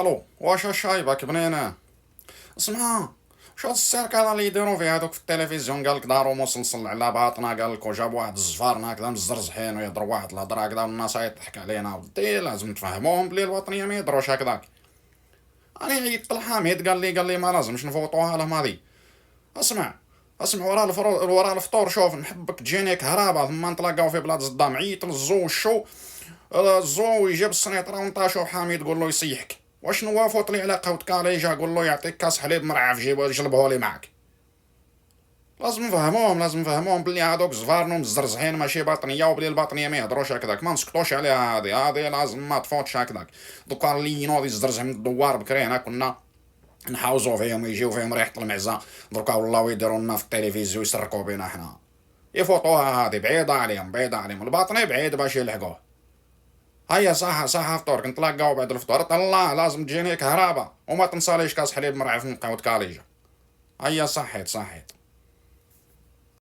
الو، واش شايبك بنينه؟ اسمع، واش هاد السيرك هذا اللي يديرو فيه هادوك في التلفزيون، قالك دارو مسلسل على باطنا، قالك وجاب واحد الزفارنا هكذا مزرزحين ويهضروا واحد الهضره هكذا والناس يضحك علينا، ودي لازم تفهموهم بلي الوطنيه ما يهضروش هكذاك. انا عيطت للحميد قال لي ما لازمش نفوتوها لهم هذه. اسمع، اسمع، ورا الفطور شوف نحبك تجيني كهرباء ثم نتلاقاو في بلاد الصدام، عيط للزو الشو. الزو يجيب السنيطره ونطاشو حميد قول له يصيحك. واش نوافط لي على قهوة كاليجا قول له يعطيك كاس حليب مرعف جلبه لي معك. لازم نفهموهم بلي هادوك زفارنو مزرزحين ماشي باطنيه، وبلي الباطنيه ما يهضروش هكذاك، ما نسكتوش عليها، هادي لازم ما تفوتش هكذاك. دوكا اللي ينوض يزرزح من الدوار بكري هنا كنا نحاوزو فيهم ويجيو فيهم ريحة المعزة، دركا ولاو يديرو لنا في التلفزيون يسرقو بينا حنا. يفوتوها هادي بعيدة عليهم الباطني بعيد باش يلحقوه. هيا صحة فطورك نتلاقاو بعد الفطور، طلع لازم تجيني كهربا وما تنساليش كاس حليب مرعف من قهوة كاليجا. هيا صحيت.